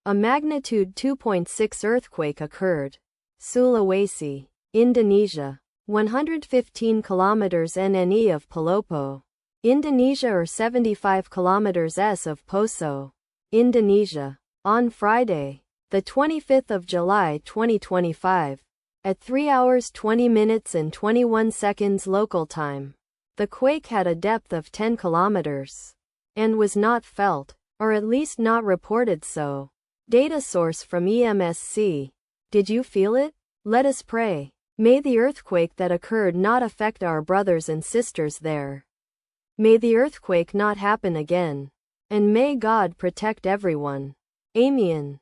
A magnitude 2.6 earthquake occurred. Sulawesi, Indonesia. 115 kilometers NNE of Palopo, Indonesia or 75 kilometers S of Poso, Indonesia. On Friday, the 25th of July 2025, at 3 hours 20 minutes and 21 seconds local time, the quake had a depth of 10 kilometers and was not felt, or at least not reported so. Data source from EMSC. Did you feel it? Let us pray. May the earthquake that occurred not affect our brothers and sisters there. May the earthquake not happen again. And may God protect everyone. Amen.